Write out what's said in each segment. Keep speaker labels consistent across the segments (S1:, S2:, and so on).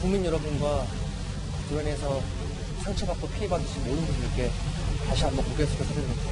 S1: 국민 여러분과 주변에서 상처받고 피해받으신 모든 분들께 다시 한번 고개 숙여 사드립니다.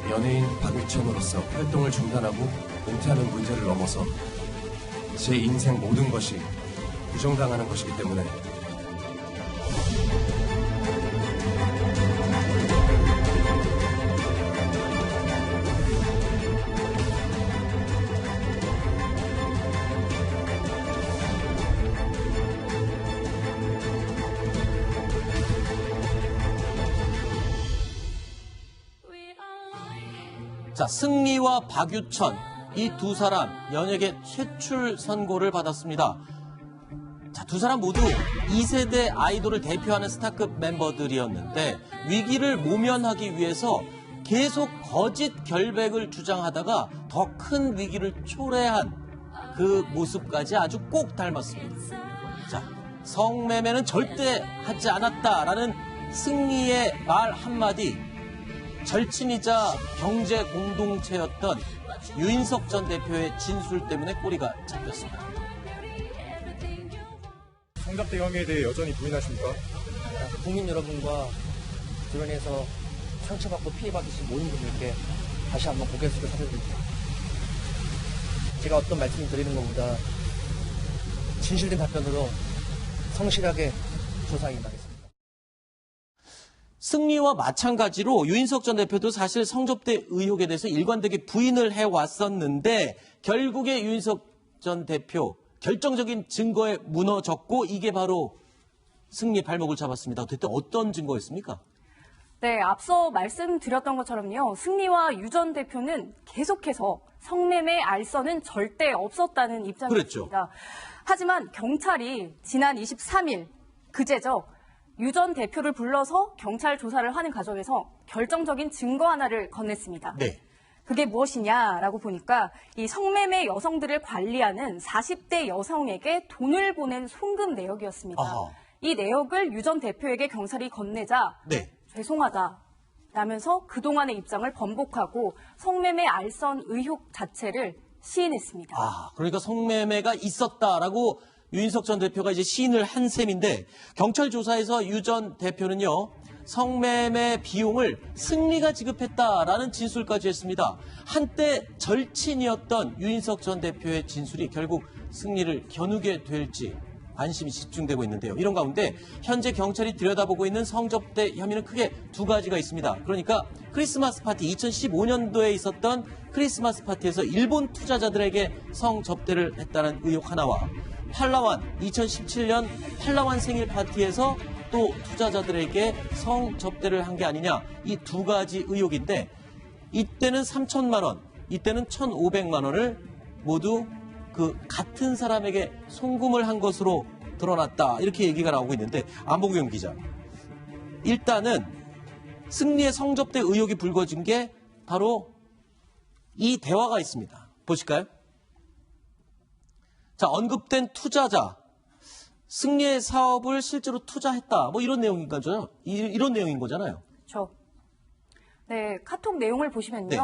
S2: 연예인 박유천으로서 활동을 중단하고 은퇴하는 문제를 넘어서 제 인생 모든 것이 부정당하는 것이기 때문에
S3: 자, 승리와 박유천, 이 두 사람 연예계 퇴출 선고를 받았습니다. 자, 두 사람 모두 2세대 아이돌을 대표하는 스타급 멤버들이었는데 위기를 모면하기 위해서 계속 거짓 결백을 주장하다가 더 큰 위기를 초래한 그 모습까지 아주 꼭 닮았습니다. 자, 성매매는 절대 하지 않았다라는 승리의 말 한마디, 절친이자 경제 공동체였던 유인석 전 대표의 진술 때문에 꼬리가 잡혔습니다.
S4: 성접대 혐의에 대해 여전히 부인하십니까?
S1: 국민 여러분과 주변에서 상처받고 피해받으신 모든 분들께 다시 한번 고개 숙여 사드립니다. 제가 어떤 말씀을 드리는 것보다 진실된 답변으로 성실하게 조사하기 바라겠습니다.
S3: 승리와 마찬가지로 유인석 전 대표도 사실 성접대 의혹에 대해서 일관되게 부인을 해왔었는데 결국에 유인석 전 대표 결정적인 증거에 무너졌고 이게 바로 승리의 발목을 잡았습니다. 대체 어떤 증거였습니까?
S5: 네, 앞서 말씀드렸던 것처럼요. 승리와 유 전 대표는 계속해서 성매매 알선은 절대 없었다는 입장이었습니다.
S3: 그랬죠.
S5: 하지만 경찰이 지난 23일 그제죠. 유 전 대표를 불러서 경찰 조사를 하는 과정에서 결정적인 증거 하나를 건넸습니다.
S3: 네.
S5: 그게 무엇이냐라고 보니까 이 성매매 여성들을 관리하는 40대 여성에게 돈을 보낸 송금 내역이었습니다.
S3: 아하.
S5: 이 내역을 유 전 대표에게 경찰이 건네자
S3: 네.
S5: 죄송하다 라면서 그동안의 입장을 번복하고 성매매 알선 의혹 자체를 시인했습니다.
S3: 아, 그러니까 성매매가 있었다라고 유인석 전 대표가 이제 시인을 한 셈인데 경찰 조사에서 유 전 대표는요. 성매매 비용을 승리가 지급했다라는 진술까지 했습니다. 한때 절친이었던 유인석 전 대표의 진술이 결국 승리를 겨누게 될지 관심이 집중되고 있는데요. 이런 가운데 현재 경찰이 들여다보고 있는 성접대 혐의는 크게 두 가지가 있습니다. 그러니까 크리스마스 파티, 2015년도에 있었던 크리스마스 파티에서 일본 투자자들에게 성접대를 했다는 의혹 하나와 팔라완, 2017년 팔라완 생일 파티에서 또 투자자들에게 성접대를 한 게 아니냐, 이 두 가지 의혹인데 이때는 3천만 원, 이때는 1,500만 원을 모두 그 같은 사람에게 송금을 한 것으로 드러났다, 이렇게 얘기가 나오고 있는데 안봉경 기자, 일단은 승리의 성접대 의혹이 불거진 게 바로 이 대화가 있습니다. 보실까요? 자, 언급된 투자자, 승리의 사업을 실제로 투자했다, 뭐 이런 내용인 거죠. 이런 내용인 거잖아요.
S5: 그렇죠. 네, 카톡 내용을 보시면요.
S3: 네.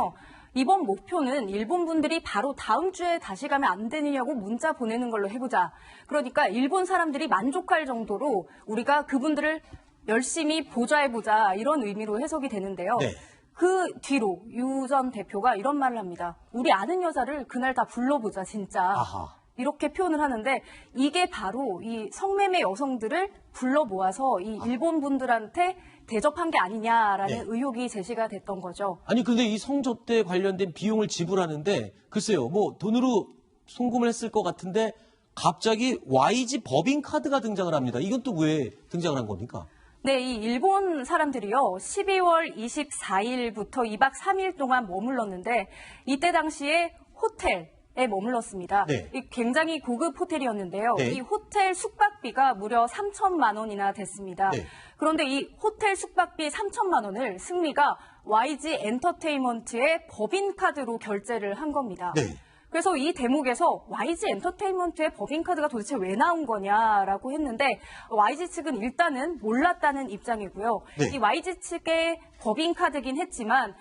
S5: 이번 목표는 일본 분들이 바로 다음 주에 다시 가면 안 되느냐고 문자 보내는 걸로 해보자. 그러니까 일본 사람들이 만족할 정도로 우리가 그분들을 열심히 보좌해보자, 이런 의미로 해석이 되는데요.
S3: 네.
S5: 그 뒤로 유 전 대표가 이런 말을 합니다. 우리 아는 여자를 그날 다 불러보자, 진짜.
S3: 아하.
S5: 이렇게 표현을 하는데 이게 바로 이 성매매 여성들을 불러 모아서 이 일본 분들한테 대접한 게 아니냐라는
S3: 네.
S5: 의혹이 제시가 됐던 거죠.
S3: 아니 근데 이 성접대 관련된 비용을 지불하는데 글쎄요, 뭐 돈으로 송금을 했을 것 같은데 갑자기 YG 법인카드가 등장을 합니다. 이건 또 왜 등장을 한 겁니까?
S5: 네, 이 일본 사람들이요, 12월 24일부터 2박 3일 동안 머물렀는데 이때 당시에 호텔, 에 머물렀습니다.
S3: 네.
S5: 이 굉장히 고급 호텔이었는데요.
S3: 네.
S5: 이 호텔 숙박비가 무려 3천만 원이나 됐습니다.
S3: 네.
S5: 그런데 이 호텔 숙박비 3천만 원을 승리가 YG 엔터테인먼트의 법인카드로 결제를 한 겁니다.
S3: 네.
S5: 그래서 이 대목에서 YG 엔터테인먼트의 법인카드가 도대체 왜 나온 거냐라고 했는데 YG 측은 일단은 몰랐다는 입장이고요.
S3: 네.
S5: 이 YG 측의 법인카드긴 했지만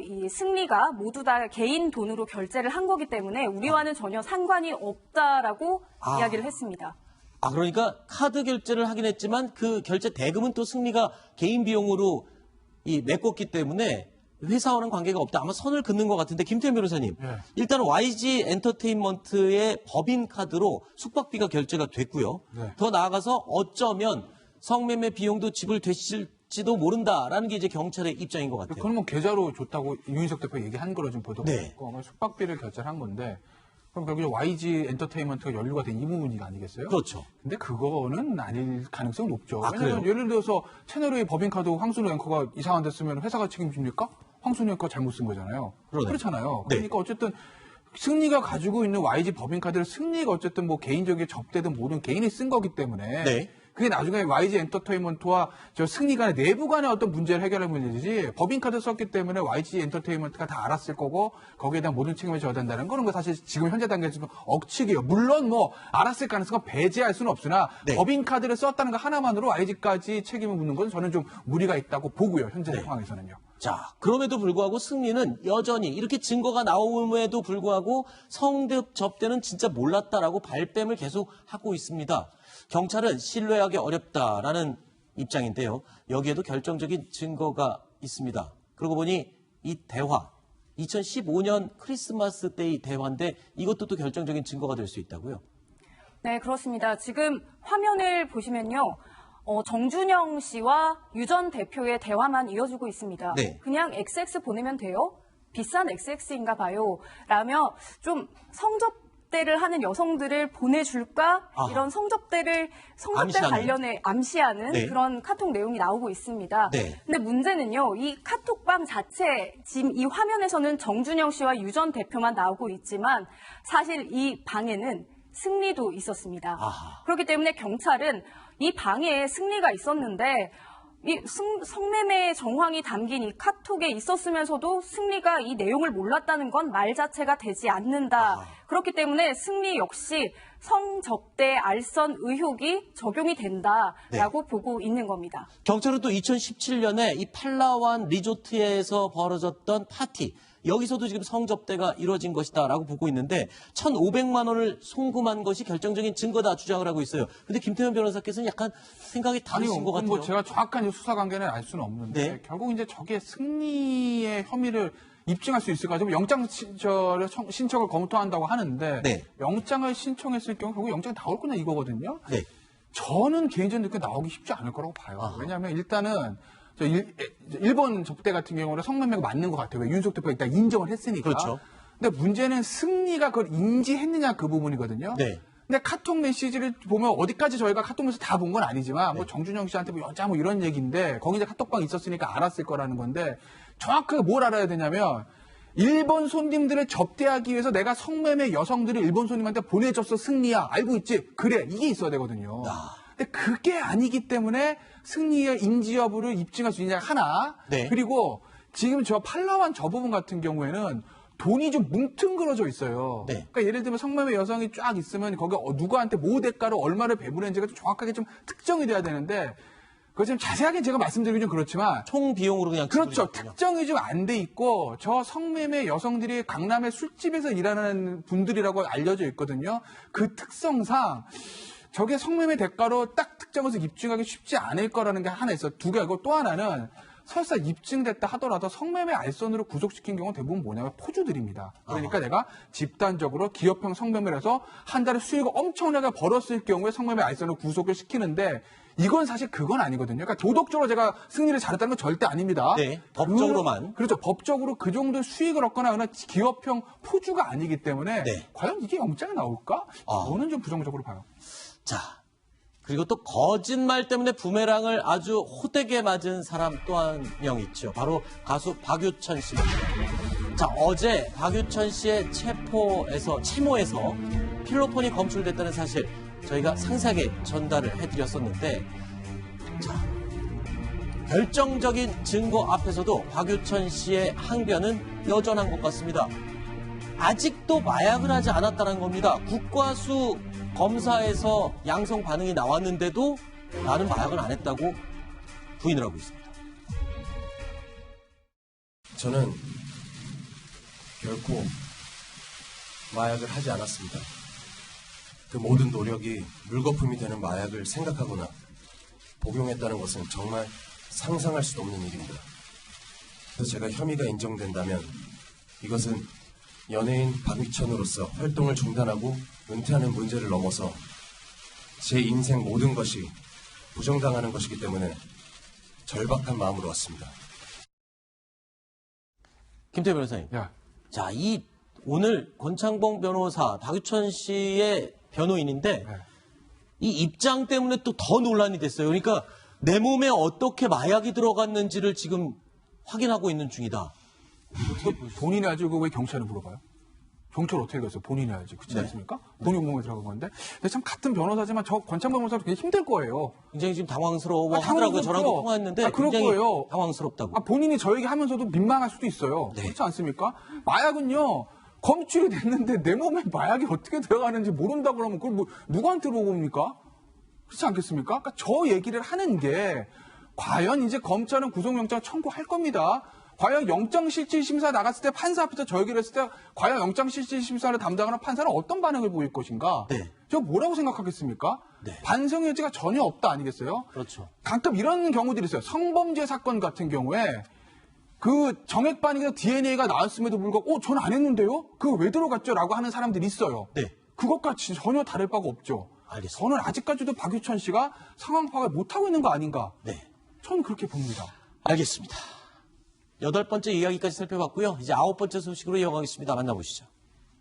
S5: 이 승리가 모두 다 개인 돈으로 결제를 한 거기 때문에 우리와는 전혀 상관이 없다라고 이야기를 했습니다.
S3: 그러니까 카드 결제를 하긴 했지만 그 결제 대금은 또 승리가 개인 비용으로 메꿨기 때문에 회사와는 관계가 없다. 아마 선을 긋는 것 같은데 김태현 변호사님.
S4: 네.
S3: 일단 YG 엔터테인먼트의 법인 카드로 숙박비가 결제가 됐고요.
S4: 네.
S3: 더 나아가서 어쩌면 성매매 비용도 지불되실지도 모른다라는 게 이제 경찰의 입장인 것 같아요.
S4: 그건 뭐 계좌로 줬다고 윤희석 대표 얘기한 거로 지금 보도가
S3: 네.
S4: 있고 숙박비를 결제를 한 건데 그럼 결국 YG 엔터테인먼트가 연루가 된 이 부분이 아니겠어요?
S3: 그렇죠.
S4: 근데 그거는 아닐 가능성이 높죠.
S3: 그래요?
S4: 왜냐면 예를 들어서 채널A 법인카드 황순우 앵커가 이상한 데 쓰면 회사가 책임집니까? 황순우 앵커가 잘못 쓴 거잖아요.
S3: 그러네.
S4: 그렇잖아요.
S3: 네.
S4: 그러니까 어쨌든 승리가 가지고 있는 YG 법인카드를 승리가 어쨌든 뭐 개인적인 접대든 뭐든 개인이 쓴 거기 때문에
S3: 네.
S4: 그게 나중에 YG 엔터테인먼트와 저 승리 간의 내부 간의 어떤 문제를 해결할 문제지 법인카드 썼기 때문에 YG 엔터테인먼트가 다 알았을 거고 거기에 대한 모든 책임을 져야 된다는 거는 사실 지금 현재 단계에서 억측이에요. 물론 뭐 알았을 가능성은 배제할 수는 없으나
S3: 네.
S4: 법인카드를 썼다는 거 하나만으로 YG까지 책임을 묻는 건 저는 좀 무리가 있다고 보고요. 현재 상황에서는요.
S3: 자, 그럼에도 불구하고 승리는 여전히 이렇게 증거가 나옴에도 불구하고 성대업 접대는 진짜 몰랐다라고 발뺌을 계속 하고 있습니다. 경찰은 신뢰하기 어렵다라는 입장인데요. 여기에도 결정적인 증거가 있습니다. 그러고 보니 이 대화, 2015년 크리스마스 때의 대화인데 이것도 또 결정적인 증거가 될 수 있다고요?
S5: 네, 그렇습니다. 지금 화면을 보시면요. 정준영 씨와 유 전 대표의 대화만 이어지고 있습니다.
S3: 네.
S5: 그냥 XX 보내면 돼요? 비싼 XX인가 봐요. 라며 좀 성접대를 하는 여성들을 보내줄까?
S3: 아하.
S5: 이런 성접대
S3: 암시하는.
S5: 관련해 암시하는
S3: 네.
S5: 그런 카톡 내용이 나오고 있습니다.
S3: 네.
S5: 근데 문제는요. 이 카톡방 자체 지금 이 화면에서는 정준영 씨와 유 전 대표만 나오고 있지만 사실 이 방에는 승리도 있었습니다.
S3: 아하.
S5: 그렇기 때문에 경찰은 이 방에 승리가 있었는데 이 성매매 정황이 담긴 이 카톡에 있었으면서도 승리가 이 내용을 몰랐다는 건 말 자체가 되지 않는다. 그렇기 때문에 승리 역시 성접대 알선 의혹이 적용이 된다라고 보고 있는 겁니다.
S3: 경찰은 또 2017년에 이 팔라완 리조트에서 벌어졌던 파티, 여기서도 지금 성접대가 이루어진 것이다라고 보고 있는데 1,500만 원을 송금한 것이 결정적인 증거다 주장을 하고 있어요. 근데 김태현 변호사께서는 약간 생각이 다르신 것 같아요.
S4: 뭐 제가 정확한 수사관계는 알 수는 없는데
S3: 네.
S4: 결국 이제 저게 승리의 혐의를 입증할 수 있을까? 지금 영장 신청을 검토한다고 하는데
S3: 네.
S4: 영장을 신청했을 경우 결국 영장이 나올 거냐 이거거든요.
S3: 네.
S4: 저는 개인적으로 느끼 나오기 쉽지 않을 거라고 봐요. 왜냐하면 일단은 일본 접대 같은 경우는 성매매가 맞는 것 같아요. 왜 윤석 대표가 일단 인정을 했으니까.
S3: 그렇죠.
S4: 근데 문제는 승리가 그걸 인지했느냐 그 부분이거든요.
S3: 네.
S4: 근데 카톡 메시지를 보면 어디까지 저희가 카톡 메시지 다 본 건 아니지만 뭐 정준영 씨한테 뭐 여자 뭐 이런 얘기인데 거기 이제 카톡방 있었으니까 알았을 거라는 건데 정확하게 뭘 알아야 되냐면 일본 손님들을 접대하기 위해서 내가 성매매 여성들을 일본 손님한테 보내줬어 승리야 알고 있지? 그래 이게 있어야 되거든요. 근데 그게 아니기 때문에 승리의 인지 여부를 입증할 수 있냐 하나.
S3: 네.
S4: 그리고 지금 저 팔라완 저 부분 같은 경우에는 돈이 좀 뭉뚱그려져 있어요.
S3: 네.
S4: 그러니까 예를 들면 성매매 여성이 쫙 있으면 거기 누구한테 뭐 대가로 얼마를 배분했는지가 좀 정확하게 좀 특정이 돼야 되는데 그거 좀 자세하게 제가 말씀드리기 좀 그렇지만
S3: 총 비용으로 그냥
S4: 그렇죠.
S3: 지불이 됐군요.
S4: 특정이 좀 안 돼 있고 저 성매매 여성들이 강남의 술집에서 일하는 분들이라고 알려져 있거든요. 그 특성상 저게 성매매 대가로 딱 특정해서 입증하기 쉽지 않을 거라는 게 하나 있어요. 두 개고 또 하나는 설사 입증됐다 하더라도 성매매 알선으로 구속시킨 경우는 대부분 뭐냐면 포주들입니다. 그러니까 내가 집단적으로 기업형 성매매를 해서 한 달에 수익을 엄청나게 벌었을 경우에 성매매 알선으로 구속을 시키는데 이건 사실 그건 아니거든요. 그러니까 도덕적으로 제가 승리를 잘했다는 건 절대 아닙니다.
S3: 네, 법적으로만.
S4: 그렇죠. 법적으로 그 정도 수익을 얻거나 하는 기업형 포주가 아니기 때문에
S3: 네.
S4: 과연 이게 영장에 나올까? 저는 좀 부정적으로 봐요.
S3: 자, 그리고 또 거짓말 때문에 부메랑을 아주 호되게 맞은 사람 또 한 명 있죠. 바로 가수 박유천 씨입니다. 자, 어제 박유천 씨의 채모에서 필로폰이 검출됐다는 사실 저희가 상세하게 전달을 해드렸었는데, 자, 결정적인 증거 앞에서도 박유천 씨의 항변은 여전한 것 같습니다. 아직도 마약을 하지 않았다는 겁니다. 국과수 검사에서 양성 반응이 나왔는데도 나는 마약을 안 했다고 부인을 하고 있습니다.
S2: 저는 결코 마약을 하지 않았습니다. 그 모든 노력이 물거품이 되는 마약을 생각하거나 복용했다는 것은 정말 상상할 수도 없는 일입니다. 그래서 제가 혐의가 인정된다면 이것은 연예인 박유천으로서 활동을 중단하고 은퇴하는 문제를 넘어서 제 인생 모든 것이 부정당하는 것이기 때문에 절박한 마음으로 왔습니다.
S3: 김태희 변호사님.
S4: 야,
S3: 자, 오늘 권창봉 변호사, 박유천 씨의 변호인인데 이 입장 때문에 또 더 논란이 됐어요. 그러니까 내 몸에 어떻게 마약이 들어갔는지를 지금 확인하고 있는 중이다.
S4: 본인이 알지 그거 왜 경찰에 물어봐요? 경찰 어떻게 갔어요? 본인이 알지. 그렇지
S3: 네.
S4: 않습니까? 본인 몸에 들어간 건데. 근데 참 같은 변호사지만 저 권창범 변호사도 굉장히 힘들 거예요.
S3: 굉장히 지금 당황스러워
S4: 아,
S3: 하더라고요.
S4: 당황스럽죠.
S3: 저랑도 통화했는데
S4: 그럴
S3: 굉장히
S4: 거예요.
S3: 당황스럽다고.
S4: 본인이 저 얘기 하면서도 민망할 수도 있어요.
S3: 네.
S4: 그렇지 않습니까? 마약은요, 검출이 됐는데 내 몸에 마약이 어떻게 들어가는지 모른다 그러면 그걸 뭐 누구한테 물어봅니까? 그렇지 않겠습니까? 그러니까 저 얘기를 하는 게 과연 이제 검찰은 구속영장 청구할 겁니다. 과연 영장실질심사 나갔을 때 판사 앞에서 저 얘기를 했을 때 과연 영장실질심사를 담당하는 판사는 어떤 반응을 보일 것인가?
S3: 네.
S4: 저 뭐라고 생각하겠습니까?
S3: 네.
S4: 반성의 여지가 전혀 없다 아니겠어요?
S3: 그렇죠.
S4: 가끔 이런 경우들이 있어요. 성범죄 사건 같은 경우에 그 정액 반응에서 DNA가 나왔음에도 불구하고 저는 안 했는데요? 그거 왜 들어갔죠? 라고 하는 사람들이 있어요.
S3: 네.
S4: 그것과 전혀 다를 바가 없죠.
S3: 알겠습니다.
S4: 저는 아직까지도 박유천 씨가 상황 파악을 못하고 있는 거 아닌가?
S3: 네.
S4: 저는 그렇게 봅니다.
S3: 알겠습니다. 8번째 이야기까지 살펴봤고요. 이제 9번째 소식으로 이어가겠습니다. 만나보시죠.